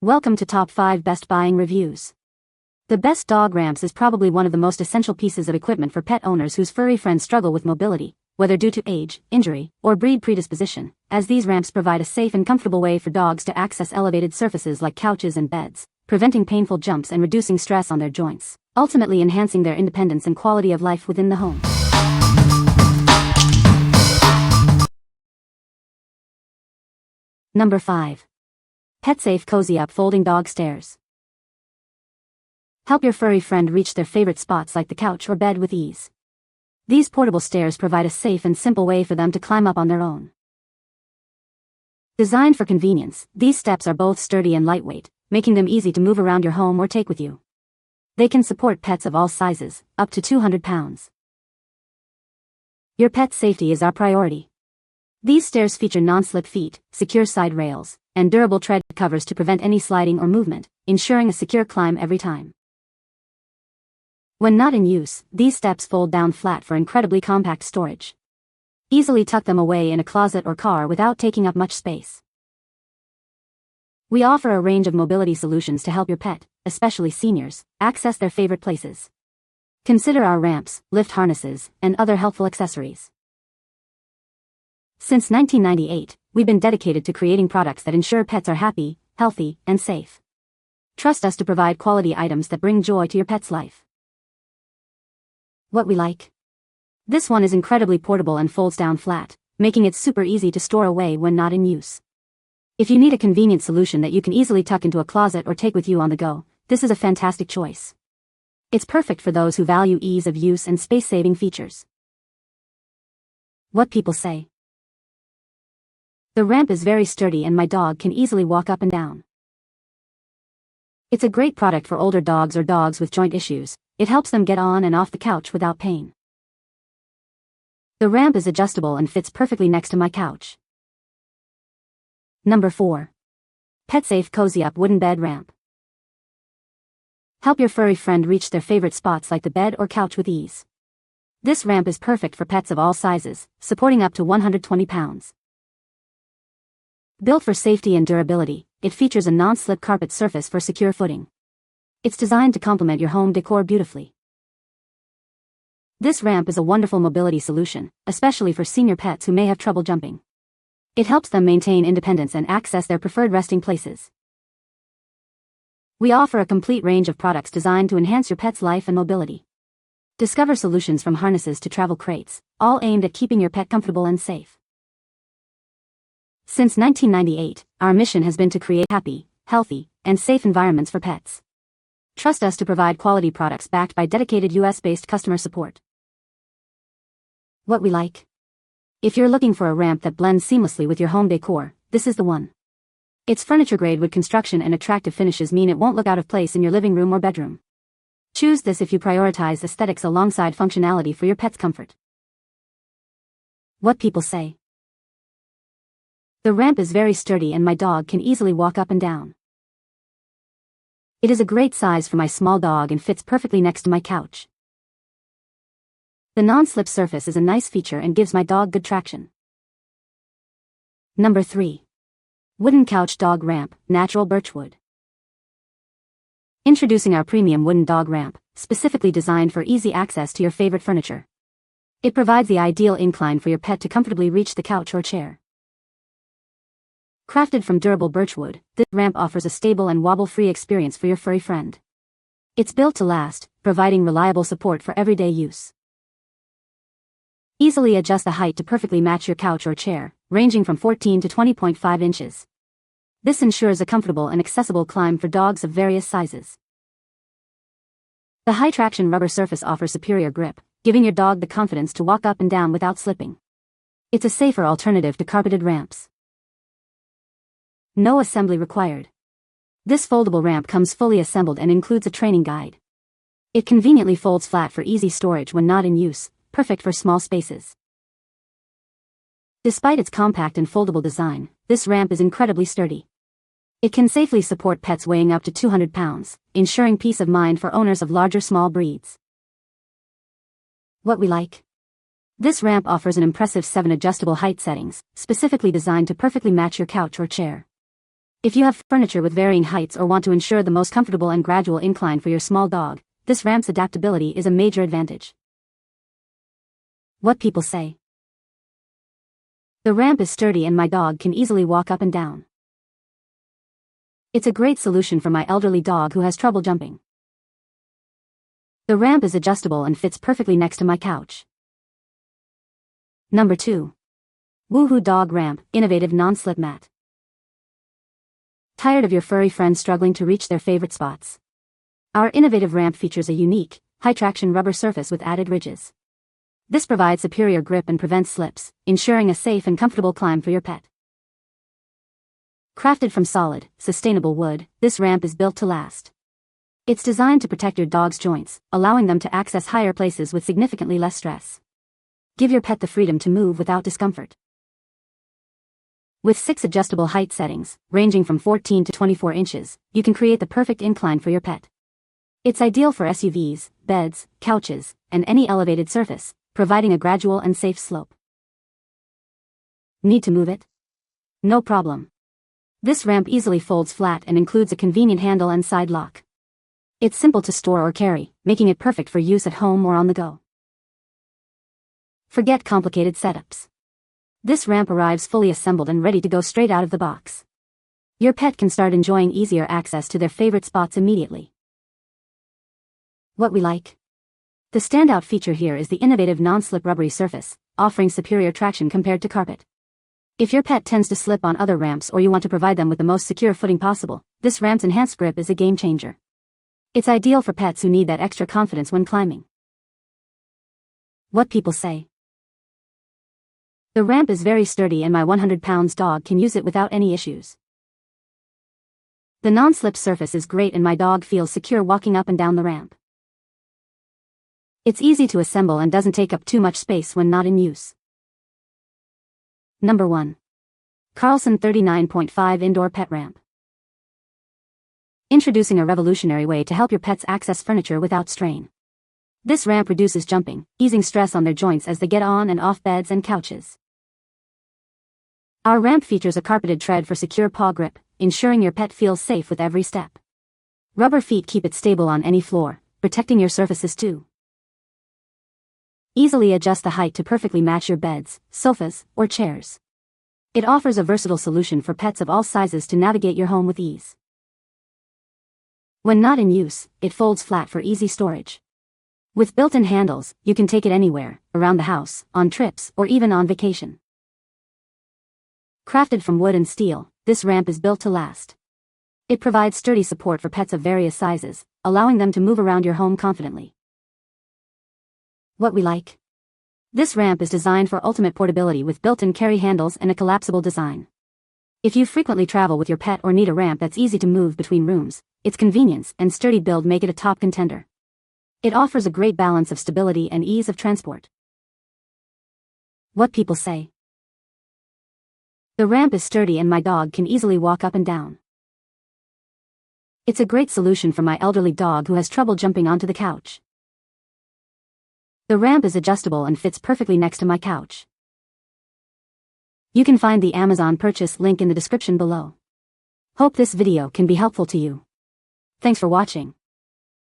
Welcome to Top 5 Best Buying Reviews. The Best Dog Ramps is probably one of the most essential pieces of equipment for pet owners whose furry friends struggle with mobility, whether due to age, injury, or breed predisposition, as these ramps provide a safe and comfortable way for dogs to access elevated surfaces like couches and beds, preventing painful jumps and reducing stress on their joints, ultimately enhancing their independence and quality of life within the home. Number 5. PetSafe CozyUp Folding Dog Stairs. Help your furry friend reach their favorite spots like the couch or bed with ease. These portable stairs provide a safe and simple way for them to climb up on their own. Designed for convenience, these steps are both sturdy and lightweight, making them easy to move around your home or take with you. They can support pets of all sizes, up to 200 pounds. Your pet's safety is our priority. These stairs feature non-slip feet, secure side rails, and durable tread covers to prevent any sliding or movement, ensuring a secure climb every time. When not in use, these steps fold down flat for incredibly compact storage. Easily tuck them away in a closet or car without taking up much space. We offer a range of mobility solutions to help your pet, especially seniors, access their favorite places. Consider our ramps, lift harnesses, and other helpful accessories. Since 1998, we've been dedicated to creating products that ensure pets are happy, healthy, and safe. Trust us to provide quality items that bring joy to your pet's life. What we like? This one is incredibly portable and folds down flat, making it super easy to store away when not in use. If you need a convenient solution that you can easily tuck into a closet or take with you on the go, this is a fantastic choice. It's perfect for those who value ease of use and space-saving features. What people say. The ramp is very sturdy and my dog can easily walk up and down. It's a great product for older dogs or dogs with joint issues. It helps them get on and off the couch without pain. The ramp is adjustable and fits perfectly next to my couch. Number 4. PetSafe CozyUp Wooden Bed Ramp. Help your furry friend reach their favorite spots like the bed or couch with ease. This ramp is perfect for pets of all sizes, supporting up to 120 pounds. Built for safety and durability, it features a non-slip carpet surface for secure footing. It's designed to complement your home decor beautifully. This ramp is a wonderful mobility solution, especially for senior pets who may have trouble jumping. It helps them maintain independence and access their preferred resting places. We offer a complete range of products designed to enhance your pet's life and mobility. Discover solutions from harnesses to travel crates, all aimed at keeping your pet comfortable and safe. Since 1998, our mission has been to create happy, healthy, and safe environments for pets. Trust us to provide quality products backed by dedicated US-based customer support. What we like? If you're looking for a ramp that blends seamlessly with your home decor, this is the one. Its furniture-grade wood construction and attractive finishes mean it won't look out of place in your living room or bedroom. Choose this if you prioritize aesthetics alongside functionality for your pet's comfort. What people say. The ramp is very sturdy and my dog can easily walk up and down. It is a great size for my small dog and fits perfectly next to my couch. The non-slip surface is a nice feature and gives my dog good traction. Number 3. Wooden Couch Dog Ramp, Natural Birchwood. Introducing our premium wooden dog ramp, specifically designed for easy access to your favorite furniture. It provides the ideal incline for your pet to comfortably reach the couch or chair. Crafted from durable birchwood, this ramp offers a stable and wobble-free experience for your furry friend. It's built to last, providing reliable support for everyday use. Easily adjust the height to perfectly match your couch or chair, ranging from 14 to 20.5 inches. This ensures a comfortable and accessible climb for dogs of various sizes. The high-traction rubber surface offers superior grip, giving your dog the confidence to walk up and down without slipping. It's a safer alternative to carpeted ramps. No assembly required. This foldable ramp comes fully assembled and includes a training guide. It conveniently folds flat for easy storage when not in use, perfect for small spaces. Despite its compact and foldable design, this ramp is incredibly sturdy. It can safely support pets weighing up to 200 pounds, ensuring peace of mind for owners of larger small breeds. What we like? This ramp offers an impressive 7 adjustable height settings, specifically designed to perfectly match your couch or chair. If you have furniture with varying heights or want to ensure the most comfortable and gradual incline for your small dog, this ramp's adaptability is a major advantage. What people say. The ramp is sturdy and my dog can easily walk up and down. It's a great solution for my elderly dog who has trouble jumping. The ramp is adjustable and fits perfectly next to my couch. Number 2. Woohoo Dog Ramp, Innovative Non-Slip Mat. Tired of your furry friends struggling to reach their favorite spots? Our innovative ramp features a unique, high-traction rubber surface with added ridges. This provides superior grip and prevents slips, ensuring a safe and comfortable climb for your pet. Crafted from solid, sustainable wood, this ramp is built to last. It's designed to protect your dog's joints, allowing them to access higher places with significantly less stress. Give your pet the freedom to move without discomfort. With 6 adjustable height settings, ranging from 14 to 24 inches, you can create the perfect incline for your pet. It's ideal for SUVs, beds, couches, and any elevated surface, providing a gradual and safe slope. Need to move it? No problem. This ramp easily folds flat and includes a convenient handle and side lock. It's simple to store or carry, making it perfect for use at home or on the go. Forget complicated setups. This ramp arrives fully assembled and ready to go straight out of the box. Your pet can start enjoying easier access to their favorite spots immediately. What we like. The standout feature here is the innovative non-slip rubbery surface, offering superior traction compared to carpet. If your pet tends to slip on other ramps or you want to provide them with the most secure footing possible, this ramp's enhanced grip is a game changer. It's ideal for pets who need that extra confidence when climbing. What people say. The ramp is very sturdy and my 100-pound dog can use it without any issues. The non-slip surface is great and my dog feels secure walking up and down the ramp. It's easy to assemble and doesn't take up too much space when not in use. Number 1. Carlson 39.5 Indoor Pet Ramp. Introducing a revolutionary way to help your pets access furniture without strain. This ramp reduces jumping, easing stress on their joints as they get on and off beds and couches. Our ramp features a carpeted tread for secure paw grip, ensuring your pet feels safe with every step. Rubber feet keep it stable on any floor, protecting your surfaces too. Easily adjust the height to perfectly match your beds, sofas, or chairs. It offers a versatile solution for pets of all sizes to navigate your home with ease. When not in use, it folds flat for easy storage. With built-in handles, you can take it anywhere, around the house, on trips, or even on vacation. Crafted from wood and steel, this ramp is built to last. It provides sturdy support for pets of various sizes, allowing them to move around your home confidently. What we like. This ramp is designed for ultimate portability with built-in carry handles and a collapsible design. If you frequently travel with your pet or need a ramp that's easy to move between rooms, its convenience and sturdy build make it a top contender. It offers a great balance of stability and ease of transport. What people say. The ramp is sturdy and my dog can easily walk up and down. It's a great solution for my elderly dog who has trouble jumping onto the couch. The ramp is adjustable and fits perfectly next to my couch. You can find the Amazon purchase link in the description below. Hope this video can be helpful to you. Thanks for watching.